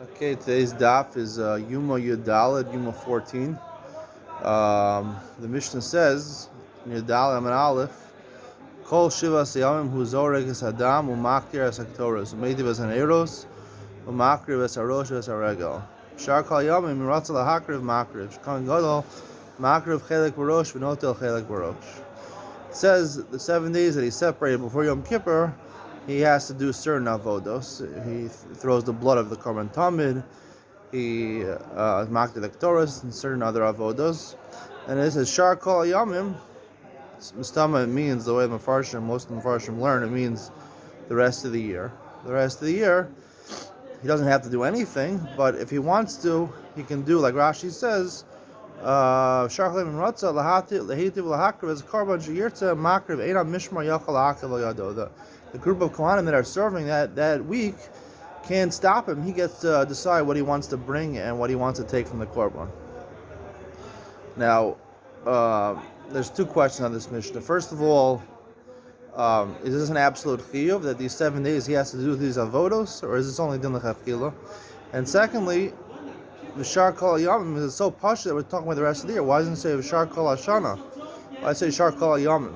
Okay, today's daf is Yoma Yudalad, Yoma 14. The Mishnah says, in Yudalad Amid Aleph, Kol Shiva Siyamim Hu Zorek Es Hadam Umakir Es Haktoros Umeitiv Es Haneros Umakir Es Harosh Es Haregel Shar Kol Yamim Miratza Lahakriv Makriv Shkan Gadol Makriv Chelek Barosh V'notel Chelek Barosh. It says the 7 days that he separated before Yom Kippur, he has to do certain avodos. He throws the blood of the korban tamid. He maked the lektoros and certain other avodos. And it says shar kol yamim. Mistama means the way most Mefarshim learn. It means the rest of the year. The rest of the year, he doesn't have to do anything. But if he wants to, he can do like Rashi says. The group of Kohanim that are serving that week can't stop him. He gets to decide what he wants to bring and what he wants to take from the korban. Now, there's two questions on this Mishnah. First of all, is this an absolute chiyuv that these 7 days he has to do these avodos, or is this only din l'chafkila? And secondly, V'shar kol yamim is so posh that we're talking about the rest of the year. Why doesn't it say V'shar kol hashana? Why say V'shar kol yamim?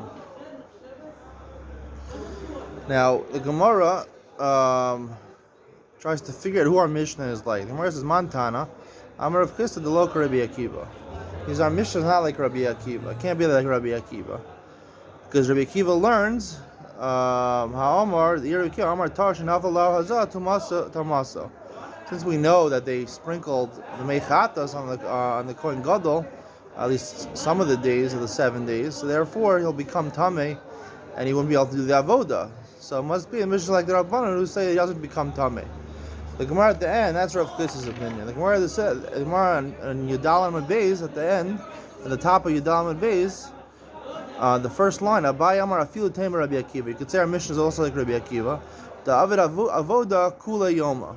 Now the Gemara tries to figure out who our Mishnah is like. The Gemara says Mantana, Amar Rav Chisda Deloka Rabbi Akiva. Our Mishnah is not like Rabbi Akiva. It can't be like Rabbi Akiva because Rabbi Akiva learns Ha'amar the Rabbi Akiva Amar Tarsh and Havalau Hazah Tamasa. Since we know that they sprinkled the mechatas on the Kohen Gadol, at least some of the days of the 7 days, so therefore he'll become tamei, and he wouldn't be able to do the avoda. So it must be a mission like the Rabbanan who say he doesn't become tamei. The Gemara at the end, that's Rav Chisda's opinion. The Gemara on Yudalam Beis at the end, at the top of Yudalam Beis, the first line, Abai Amar Afilu Tamer Rabbi Akiva. You could say our mission is also like Rabbi Akiva. The Avid Avoda Kula Yoma.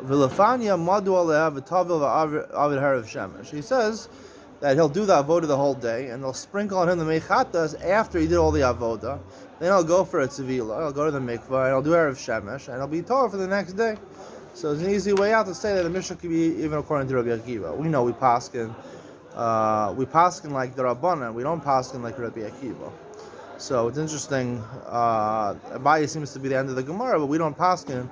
He says that he'll do the avoda the whole day, and they'll sprinkle on him the mechatas after he did all the avoda. Then he'll go for a tzivila, he'll go to the mikvah, and he'll do erev shemesh, and he'll be torah for the next day. So it's an easy way out to say that the Mishnah could be even according to Rabbi Akiva. We know we paskin like the Rabbanan. We don't paskin like Rabbi Akiva. So it's interesting. Abaye seems to be the end of the Gemara, but we don't paskin.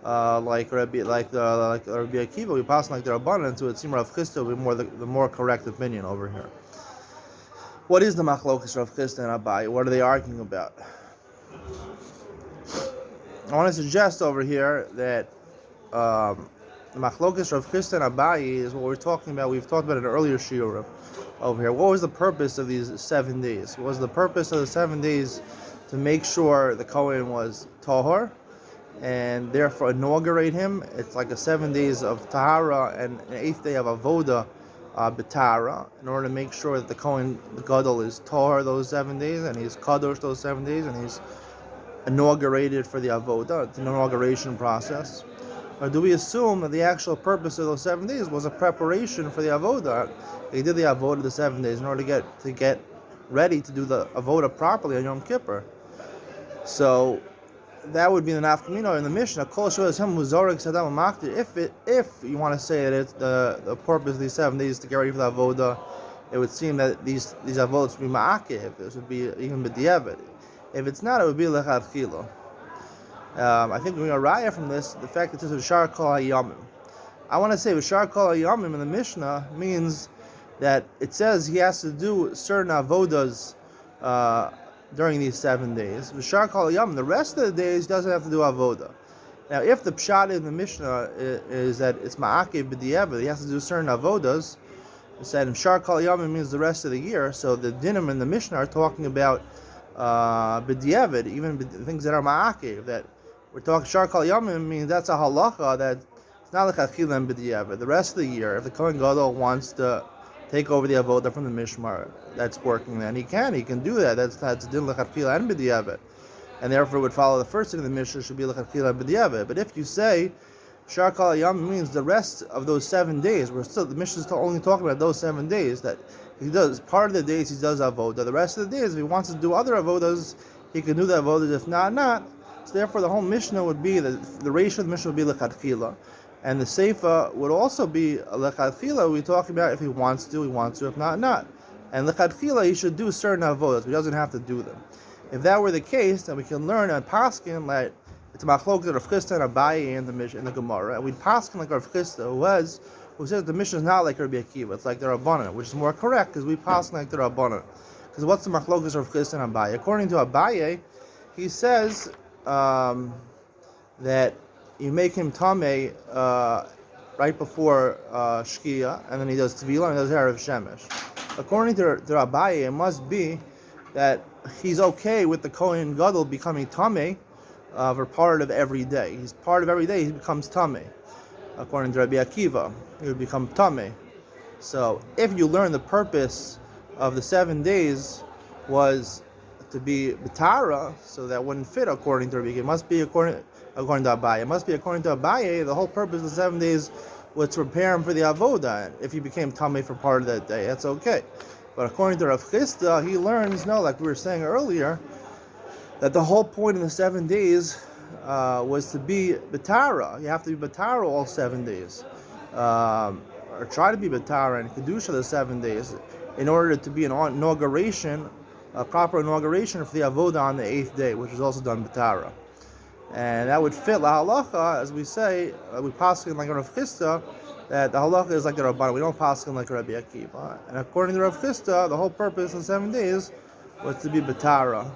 Like Rabbi Akiva, we pass like the Rabbanan, so it seems Rav Chisda will be the more correct opinion over here. What is the machlokas Rav Chisda and Abai? What are they arguing about? I want to suggest over here that the machlokas Rav Chisda and Abai is what we're talking about. We've talked about an earlier shiurim over here. What was the purpose of these 7 days? Was the purpose of the 7 days to make sure the Kohen was tahor, and therefore inaugurate him? It's like a 7 days of tahara and an 8th day of avoda b'tahara, in order to make sure that the Kohen Gadol is tahar those 7 days, and he's kadosh those 7 days, and he's inaugurated for the avoda. It's an inauguration process. Or do we assume that the actual purpose of those 7 days was a preparation for the avoda? He did the avoda the 7 days in order to get ready to do the avoda properly on Yom Kippur. So that would be the nafkamino in the Mishnah. If you want to say that it's the purpose of these 7 days to get ready for the avoda, it would seem that these avodas would be ma'akev. This would be even b'diavad. If it's not, it would be lechatchila. I think we're going to raya from this the fact that it's v'shar kol hayamim. I want to say v'shar kol hayamim in the Mishnah means that it says he has to do certain avodas during these 7 days. V'shar kol yom, the rest of the days doesn't have to do avoda. Now, if the pshat in the Mishnah is that it's ma'akev b'diavad, he has to do certain avodas. It said v'shar kol yom means the rest of the year. So the dinim in the Mishnah are talking about b'diavad, even things that are ma'akev. That we're talking shar kol yom means that's a halacha that it's not like achila and b'diavad. The rest of the year, if the Kohen Gadol wants to take over the avoda from the mishmar that's working, then he can do that. That's din lechatchila and b'diavad, and therefore it would follow the first thing in the Mishnah should be lechatchila and b'diavad. But if you say shar kol yom means the rest of those 7 days, the Mishnah is only talking about those 7 days that he does. Part of the days he does avoda. The rest of the days, if he wants to do other avodas, he can do the avodas. If not. So therefore, the whole Mishnah would be the ratio of the Mishnah would be lechatchila. And the seifa would also be lechatchila. We talk about if he wants to, he wants to. If not, not. And lechatchila, he should do certain avodas. He doesn't have to do them. If that were the case, then we can learn on Paskin that it's machlok of Rav Chisda and Abaye in the Gemara, and we'd Paskin like Rav Chisda, who says the Mishnah is not like Rabbi Akiva, it's like the Rabbanan, which is more correct because we Paskin like the Rabbanan. Because what's the machlok of Rav Chisda and Abaye? According to Abaye, he says that you make him tameh right before Shkia, and then he does Tvila and he does Erev Shemesh. According to Abaye, it must be that he's okay with the Kohen Gadol becoming tameh for part of every day. He's part of every day, he becomes tameh. According to Rabbi Akiva, he would become tameh. So if you learn the purpose of the 7 days was to be B'tara, so that wouldn't fit according to Rabbi Akiva. It must be according to Abaye. It must be according to Abaye, the whole purpose of the 7 days was to prepare him for the Avodah. And if he became tameh for part of that day, that's okay. But according to Rav Chisda, he learns, no, like we were saying earlier, that the whole point of the 7 days was to be B'tara. You have to be B'tara all 7 days. Or try to be B'tara and Kedusha the 7 days in order to be an inauguration, a proper inauguration for the Avodah on the 8th day, which is also done B'tara. And that would fit La Halacha, as we say, we paskin like Rav Chisda, that the halacha is like the Rabbanan. We don't paskin like Rabbi Akiva. And according to Rav Chisda, the whole purpose of 7 days was to be B'tara.